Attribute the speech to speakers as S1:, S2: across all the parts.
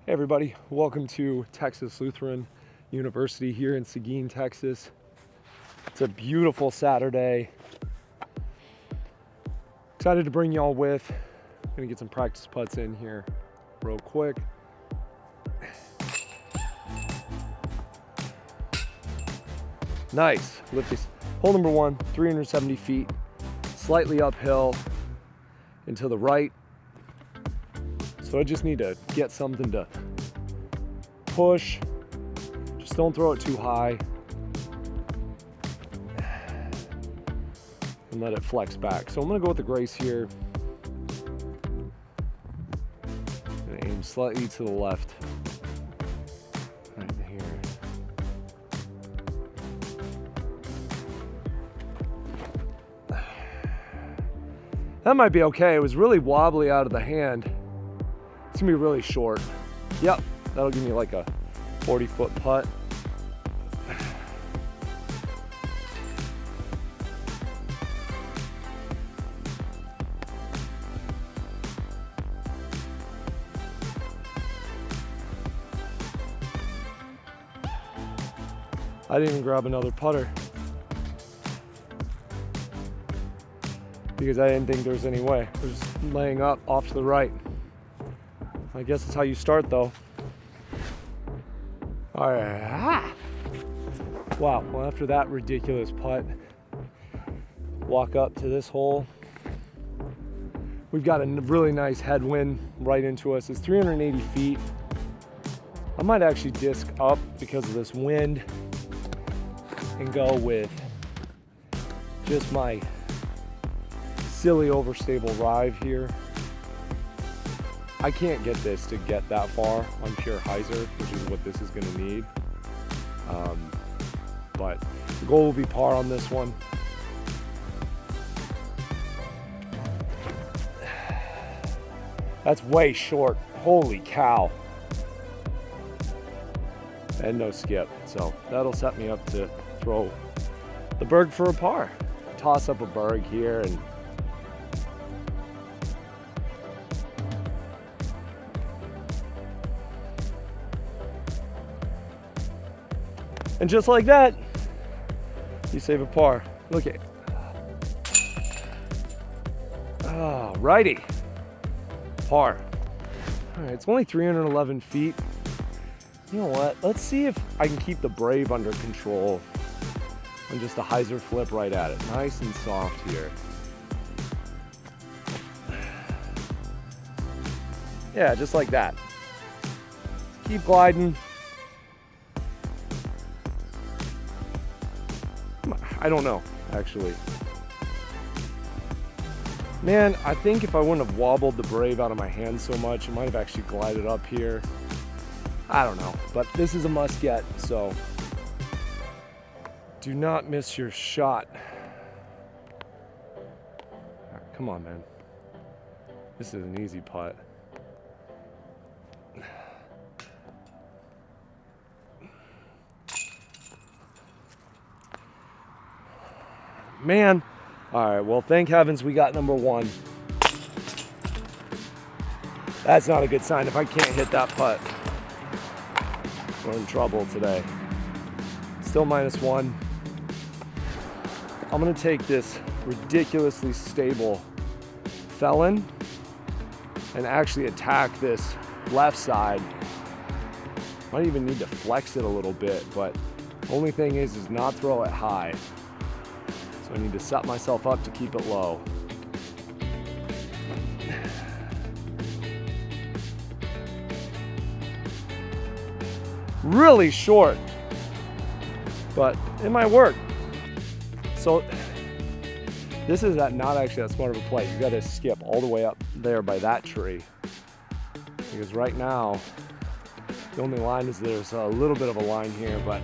S1: Hey everybody, welcome to Texas Lutheran University here in Seguin, Texas. It's a beautiful Saturday. Excited to bring y'all with. I'm gonna get some practice putts in here real quick. Nice, lift this. Hole number one, 370 feet, slightly uphill and to the right. So I just need to get something to push. Just don't throw it too high. And let it flex back. So I'm gonna go with the grace here. And aim slightly to the left. Right here. That might be okay. It was really wobbly out of the hand. It's gonna be really short. Yep, that'll give me like a 40-foot putt. I didn't even grab another putter because I didn't think there was any way. I was just laying up off to the right. I guess that's how you start though. All right. Wow, well after that ridiculous putt, walk up to this hole. We've got a really nice headwind right into us. It's 380 feet. I might actually disc up because of this wind and go with just my silly overstable drive here. I can't get this to get that far on pure hyzer, which is what this is going to need. But the goal will be par on this one. That's way short. Holy cow. And no skip. So that'll set me up to throw the berg for a par. Toss up a berg here and just like that, you save a par. Look at it. Oh, righty. Par. All right, it's only 311 feet. You know what? Let's see if I can keep the Brave under control and just a hyzer flip right at it. Nice and soft here. Yeah, just like that. Keep gliding. I don't know, actually. Man, I think if I wouldn't have wobbled the Brave out of my hand so much, it might have actually glided up here. I don't know, but this is a must get, so do not miss your shot. All right, come on, man. This is an easy putt. Man, all right, well, thank heavens we got number one. That's not a good sign if I can't hit that putt. We're in trouble today. Still -1. I'm gonna take this ridiculously stable Felon and actually attack this left side. Might even need to flex it a little bit, but only thing is not throw it high. So I need to set myself up to keep it low. Really short, but it might work. So this is not actually that smart of a play. You got to skip all the way up there by that tree, because right now the only line is there's a little bit of a line here, but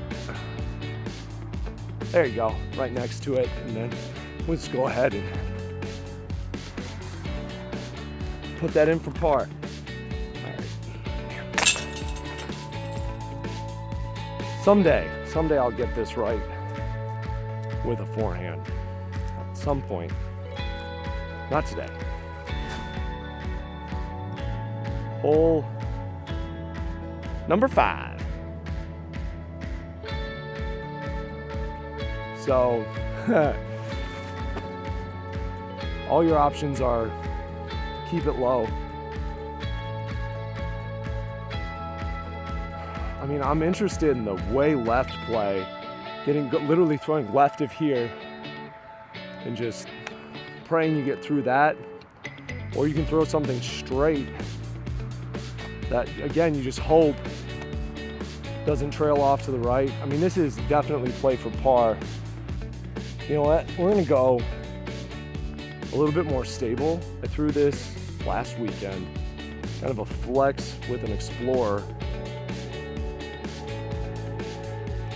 S1: there you go, right next to it, and then we'll just go ahead and put that in for par. Someday I'll get this right with a forehand. At some point. Not today. Hole Number 5. So, all your options are keep it low. I mean, I'm interested in the way left play, literally throwing left of here and just praying you get through that. Or you can throw something straight that, again, you just hope doesn't trail off to the right. I mean, this is definitely play for par. You know what? We're gonna go a little bit more stable. I threw this last weekend, kind of a flex with an Explorer.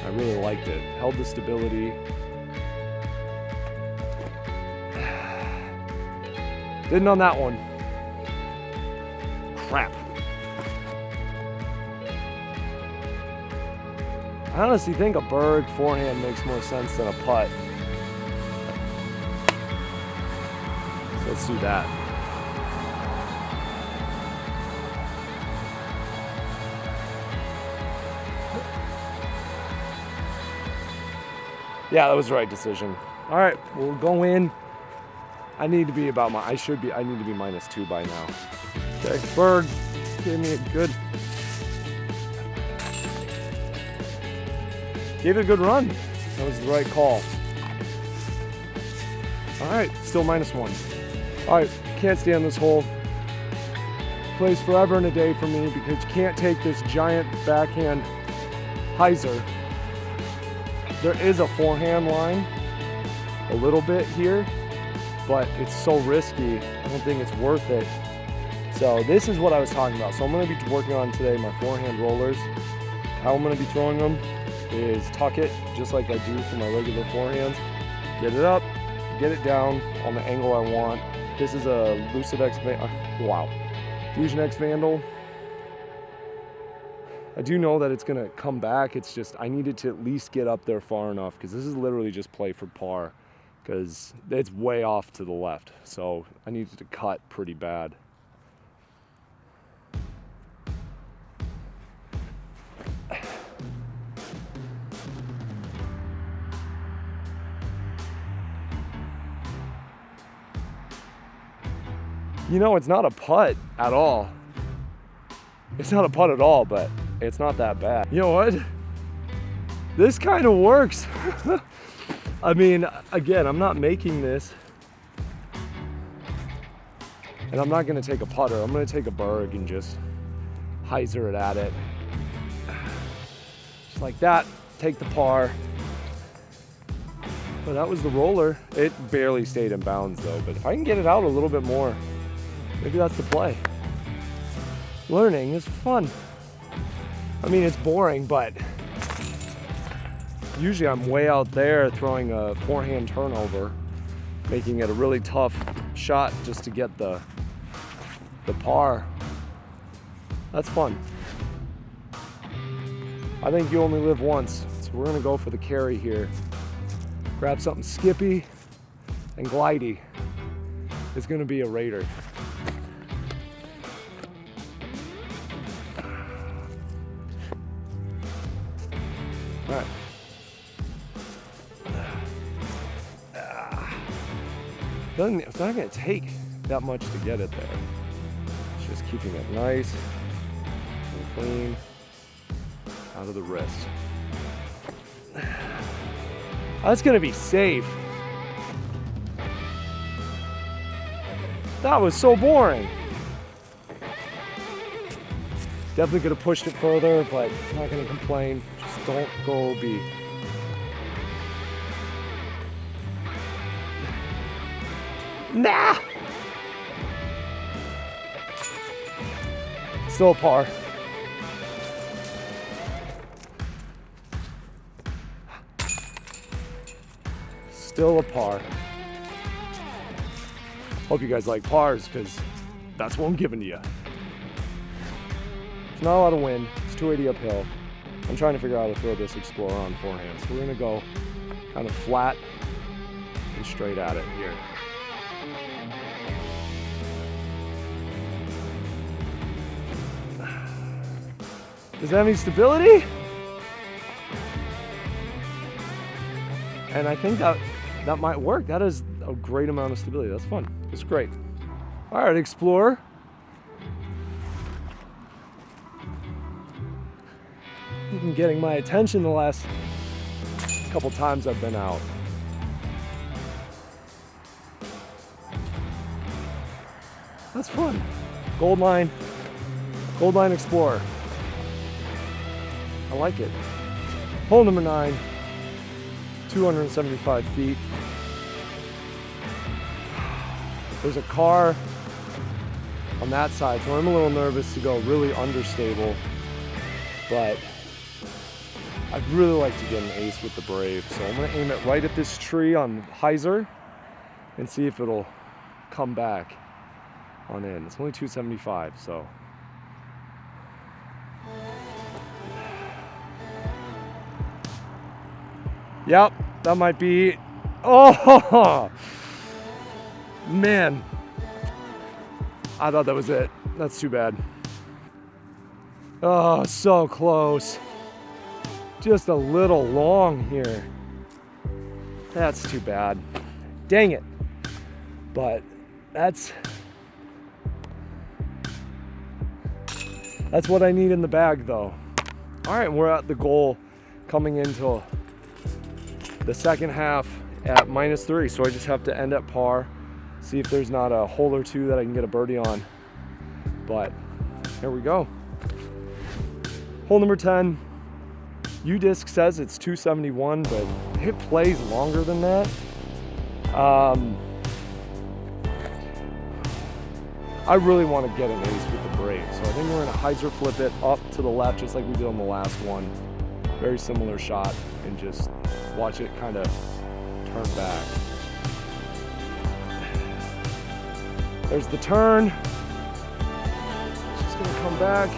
S1: I really liked it. Held the stability. Didn't on that one. Crap. I honestly think a Berg forehand makes more sense than a putt. So let's do that. Yeah, that was the right decision. All right, we'll go in. I need to be about I need to be -2 by now. Okay, Berg gave me a good, gave it a good run. That was the right call. All right, still -1. All right, can't stand this hole. Plays forever and a day for me because you can't take this giant backhand hyzer. There is a forehand line a little bit here, but it's so risky. I don't think it's worth it. So this is what I was talking about. So I'm gonna be working on today my forehand rollers. How I'm gonna be throwing them is tuck it, just like I do for my regular forehands. Get it up, get it down on the angle I want. This is a Fusion X Vandal. I do know that it's gonna come back. It's just, I needed to at least get up there far enough because this is literally just play for par because it's way off to the left. So I needed to cut pretty bad. You know, it's not a putt at all. It's not a putt at all, but it's not that bad. You know what? This kind of works. I mean, again, I'm not making this. And I'm not gonna take a putter. I'm gonna take a Berg and just hyzer it at it. Just like that, take the par. But that was the roller. It barely stayed in bounds though, but if I can get it out a little bit more, maybe that's the play. Learning is fun. I mean, it's boring, but usually I'm way out there throwing a forehand turnover, making it a really tough shot just to get the par. That's fun. I think you only live once, so we're gonna go for the carry here. Grab something skippy and glidey. It's gonna be a Raider. All right. It's not going to take that much to get it there. It's just keeping it nice and clean out of the wrist. That's going to be safe. That was so boring. Definitely could have pushed it further, but I'm not going to complain. Just don't go OB. Nah! Still a par. Still a par. Hope you guys like pars, because that's what I'm giving to you. It's not a lot of wind. It's 280 uphill. I'm trying to figure out how to throw this Explorer on forehand. So we're gonna go kind of flat and straight at it here. Does that have any stability? And I think that might work. That is a great amount of stability. That's fun. It's great. All right, Explorer. You've been getting my attention the last couple times I've been out. That's fun. Gold line Explorer. I like it. Hole number 9, 275 feet. There's a car on that side, so I'm a little nervous to go really understable, but I'd really like to get an ace with the Brave. So I'm gonna aim it right at this tree on hyzer and see if it'll come back on in. It's only 275, so. Yep, that might be, oh, man. I thought that was it. That's too bad. Oh, so close. Just a little long here. That's too bad. Dang it. But that's what I need in the bag though. All right, we're at the goal coming into the second half at -3. So I just have to end at par, see if there's not a hole or two that I can get a birdie on. But here we go. Hole number 10. U-Disc says it's 271, but it plays longer than that. I really want to get an ace with the Brave, so I think we're going to hyzer flip it up to the left just like we did on the last one. Very similar shot, and just watch it kind of turn back. There's the turn. It's just going to come back.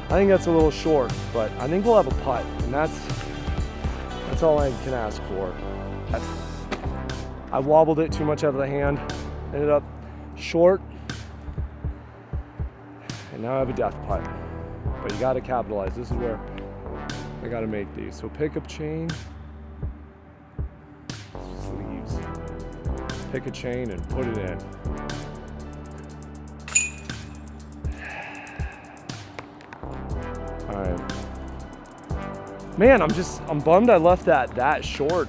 S1: I think that's a little short, but I think we'll have a putt, and that's all I can ask for. I wobbled it too much out of the hand, ended up short, and now I have a death putt. But you got to capitalize. This is where I got to make these. So pick up chain, sleeves, pick a chain and put it in. All right. Man, I'm bummed I left that short.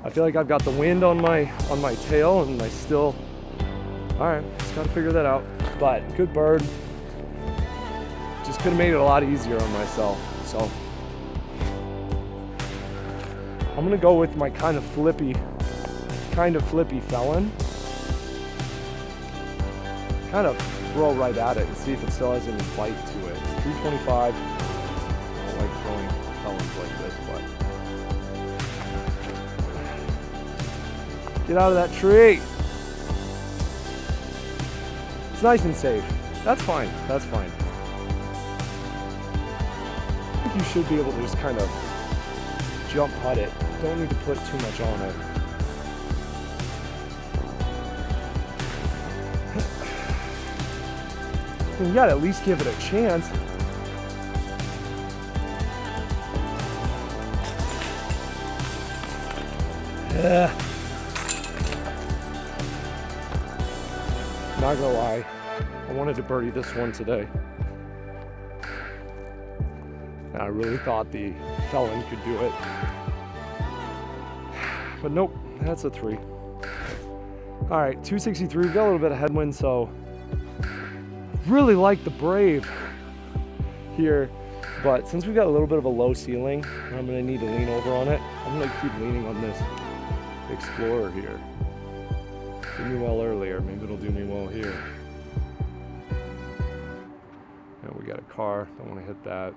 S1: I feel like I've got the wind on my tail, and I still. All right, just got to figure that out. But good bird. Just could have made it a lot easier on myself. So I'm gonna go with my kind of flippy felon. Kind of throw right at it and see if it still has any bite to it. 325. I don't like throwing felons like this, but get out of that tree. It's nice and safe. That's fine. That's fine. I think you should be able to just kind of jump putt it. Don't need to put too much on it. You gotta at least give it a chance. Not gonna lie, I wanted to birdie this one today. And I really thought the felon could do it. But nope, that's a 3. All right, 263, we've got a little bit of headwind, so really like the Brave here. But since we've got a little bit of a low ceiling, I'm gonna need to lean over on it. I'm gonna keep leaning on this Explorer here. Did me well earlier, maybe it'll do me well here. Now we got a car, don't want to hit that.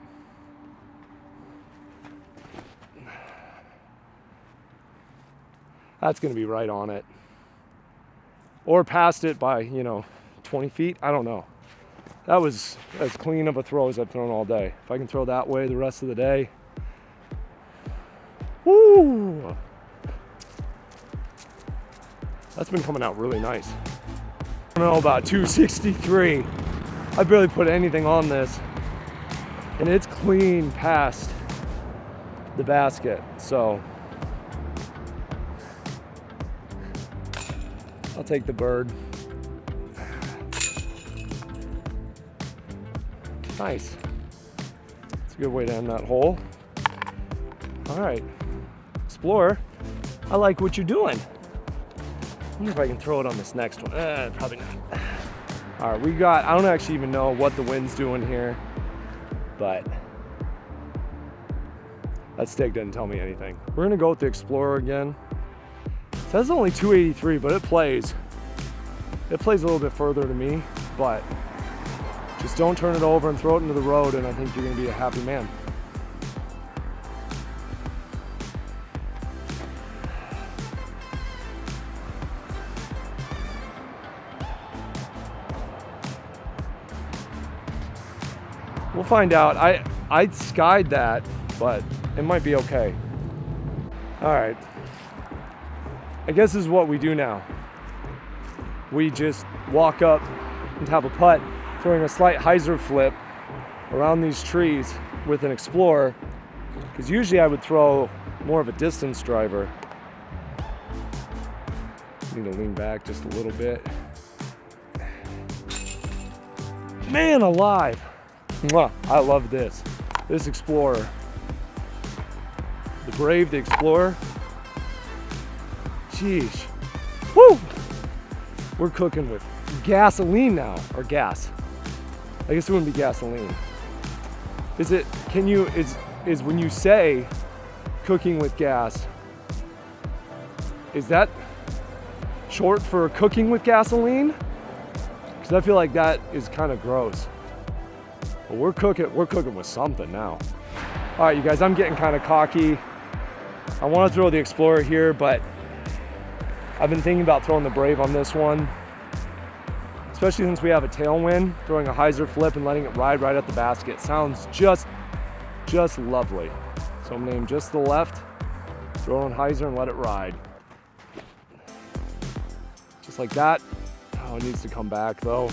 S1: That's going to be right on it. Or past it by, 20 feet, I don't know. That was as clean of a throw as I've thrown all day. If I can throw that way the rest of the day, woo! That's been coming out really nice. I don't know about 263. I barely put anything on this, and it's clean past the basket. So I'll take the bird. Nice. It's a good way to end that hole. All right, Explorer, I like what you're doing. I wonder if I can throw it on this next one. Probably not. All right, I don't actually even know what the wind's doing here, but that stick didn't tell me anything. We're gonna go with the Explorer again. It says only 283, but it plays a little bit further to me, but just don't turn it over and throw it into the road, and I think you're gonna be a happy man. We'll find out. I skied that, but it might be okay. All right. I guess this is what we do now. We just walk up and have a putt, throwing a slight hyzer flip around these trees with an Explorer, because usually I would throw more of a distance driver. Need to lean back just a little bit. Man alive. Mwah, I love this. This Explorer. The Brave, the Explorer. Sheesh. Woo! We're cooking with gasoline now, or gas. I guess it wouldn't be gasoline. Is when you say cooking with gas, is that short for cooking with gasoline? Because I feel like that is kind of gross. But we're cooking with something now. All right, you guys, I'm getting kind of cocky. I want to throw the Explorer here, but I've been thinking about throwing the Brave on this one, especially since we have a tailwind. Throwing a hyzer flip and letting it ride right at the basket sounds just lovely. So I'm gonna aim just to the left, throw on hyzer and let it ride. Just like that. Oh, it needs to come back though.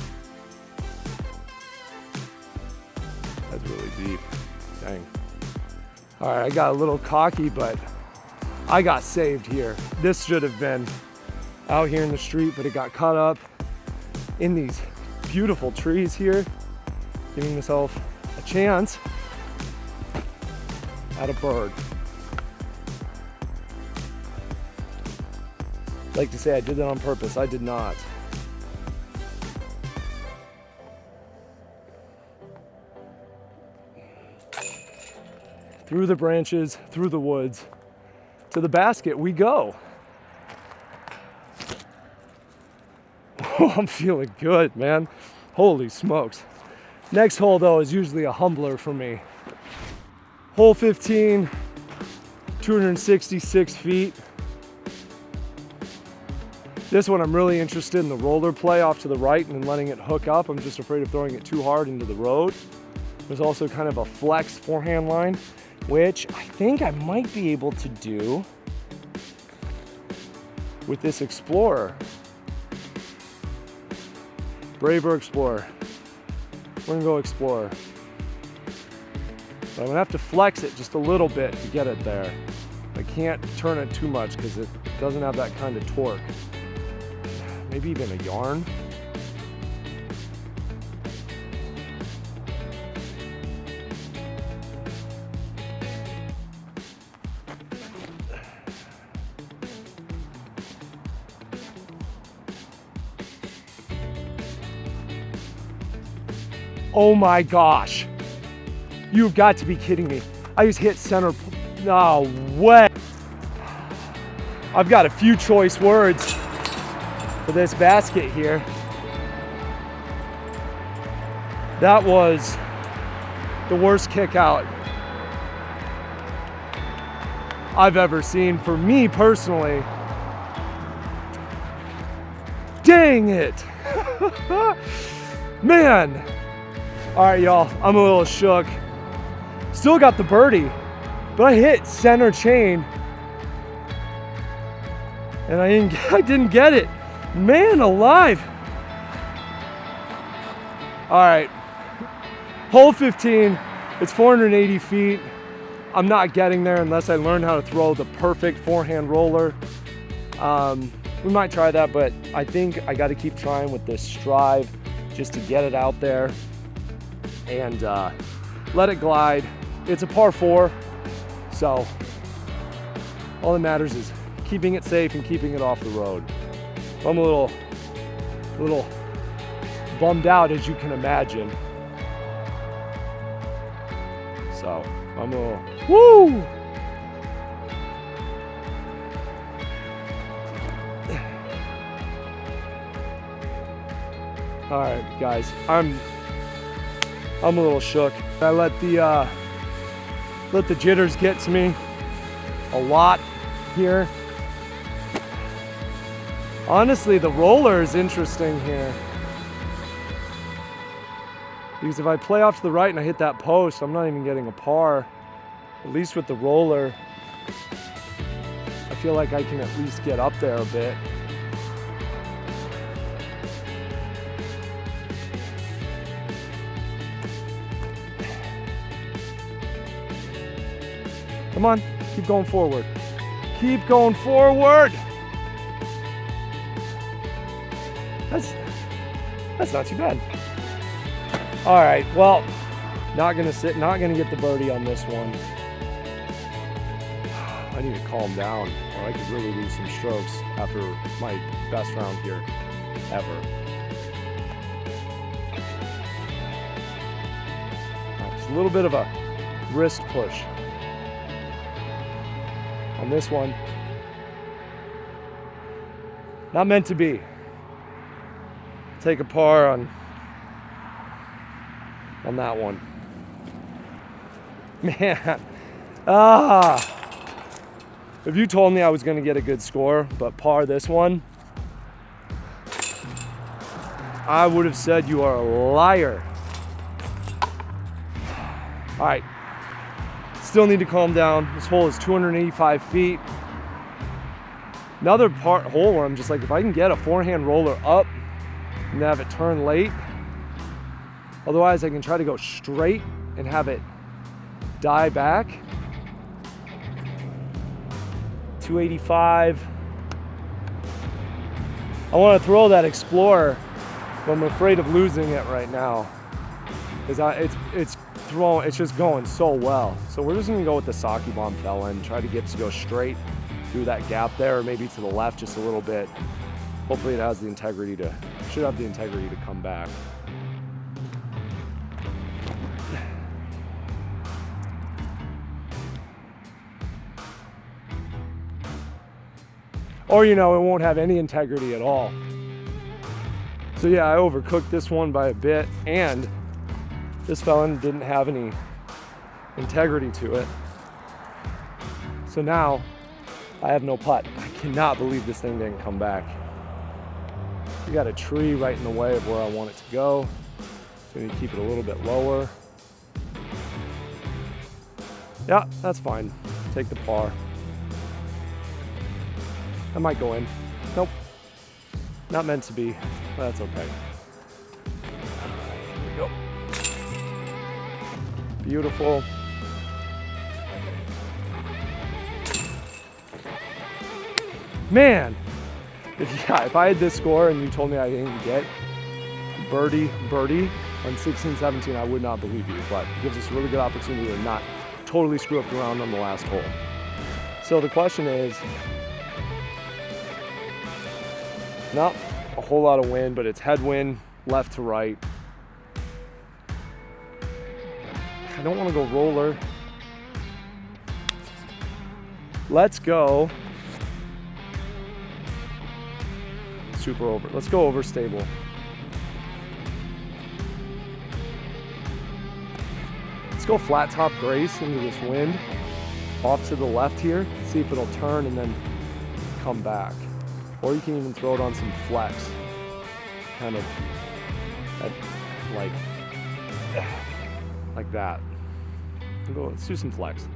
S1: That's really deep. Dang. All right, I got a little cocky, but I got saved here. This should have been out here in the street, but it got caught up in these beautiful trees here, giving myself a chance at a bird. I'd like to say I did that on purpose. I did not. Through the branches, through the woods, to the basket we go. Oh, I'm feeling good, man. Holy smokes. Next hole, though, is usually a humbler for me. Hole 15, 266 feet. This one, I'm really interested in the roller play off to the right and then letting it hook up. I'm just afraid of throwing it too hard into the road. There's also kind of a flex forehand line, which I think I might be able to do with this Explorer. Brave or Explorer? We're gonna go Explorer. But I'm gonna have to flex it just a little bit to get it there. I can't turn it too much because it doesn't have that kind of torque. Maybe even a yarn. Oh my gosh. You've got to be kidding me. I just hit center. No way. I've got a few choice words for this basket here. That was the worst kick out I've ever seen for me personally. Dang it. Man. All right, y'all, I'm a little shook. Still got the birdie, but I hit center chain and I didn't get it. Man alive. All right, hole 15, it's 480 feet. I'm not getting there unless I learn how to throw the perfect forehand roller. We might try that, but I think I got to keep trying with this strive just to get it out there and let it glide. It's a par 4, so all that matters is keeping it safe and keeping it off the road. I'm a little bummed out, as you can imagine. So I'm a little, woo! All right, guys, I'm a little shook. I let the jitters get to me a lot here. Honestly, the roller is interesting here. Because if I play off to the right and I hit that post, I'm not even getting a par. At least with the roller, I feel like I can at least get up there a bit. Come on, keep going forward. Keep going forward. That's not too bad. All right, well, not gonna get the birdie on this one. I need to calm down, or I could really lose some strokes after my best round here ever. Just a little bit of a wrist push on this one. Not meant to be. Take a par on that one. Man, if you told me I was gonna get a good score, but par this one, I would have said you are a liar. All right, still need to calm down. This hole is 285 feet. Another hole where I'm just like, if I can get a forehand roller up and have it turn late, otherwise I can try to go straight and have it die back. 285. I want to throw that Explorer, but I'm afraid of losing it right now. Because it's just going so well. So we're just gonna go with the Saki Bomb fella and try to get to go straight through that gap there, or maybe to the left just a little bit. Hopefully it has the integrity should have the integrity to come back. Or, it won't have any integrity at all. So yeah, I overcooked this one by a bit, and this fella didn't have any integrity to it. So now I have no putt. I cannot believe this thing didn't come back. We got a tree right in the way of where I want it to go. So I need to keep it a little bit lower. Yeah, that's fine. Take the par. I might go in. Nope. Not meant to be, but that's okay. Here we go. Beautiful. Man, if I had this score and you told me I didn't get birdie on 16, 17, I would not believe you, but it gives us a really good opportunity to not totally screw up the round on the last hole. So the question is, not a whole lot of wind, but it's headwind, left to right. I don't want to go roller. Let's go super over. Let's go over stable. Let's go flat top grace into this wind, off to the left here, see if it'll turn and then come back. Or you can even throw it on some flex, kind of like that. Let's do some flex.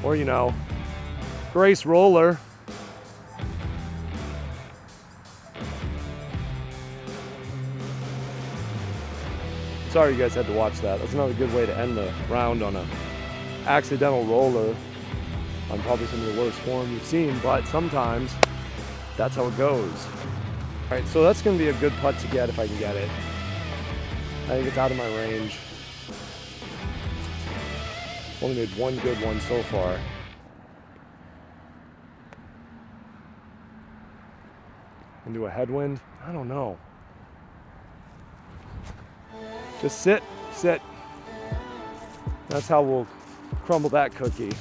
S1: or you know, Grace roller. Sorry you guys had to watch that. That's another good way to end the round, on a accidental roller on probably some of the worst form you've seen, but sometimes that's how it goes. All right, so that's gonna be a good putt to get if I can get it. I think it's out of my range. Only made one good one so far. Into a headwind? I don't know. Just sit, sit. That's how we'll crumble that cookie.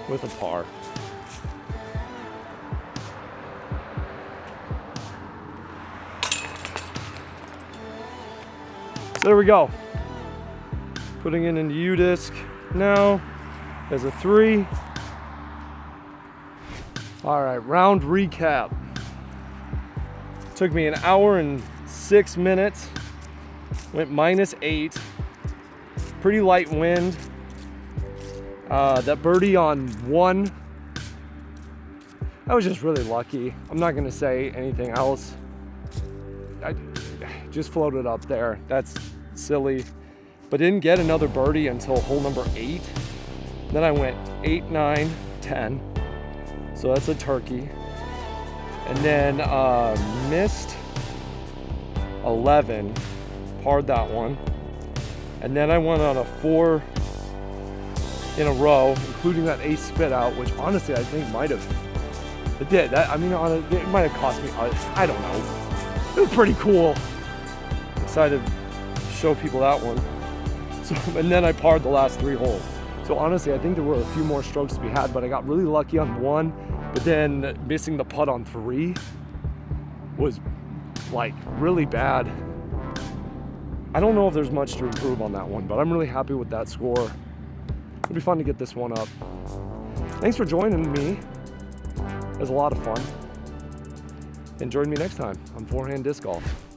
S1: With a par. So there we go. Putting it into U-disc now as a 3. All right, round recap. Took me an hour and 6 minutes. Went -8. Pretty light wind. That birdie on 1, I was just really lucky. I'm not gonna say anything else. I just floated up there. That's silly. But didn't get another birdie until hole number 8. Then I went 8, 9, 10. So that's a turkey. And then missed 11, parred that one. And then I went on a 4 in a row, including that ace spit out, which honestly I think might have, it did. That, I mean, it might have cost me, I don't know. It was pretty cool. Decided to show people that one. So, and then I parred the last 3 holes. So honestly, I think there were a few more strokes to be had, but I got really lucky on 1, but then missing the putt on 3 was like really bad. I don't know if there's much to improve on that one, but I'm really happy with that score. It'll be fun to get this one up. Thanks for joining me. It was a lot of fun. And join me next time on Forehand Disc Golf.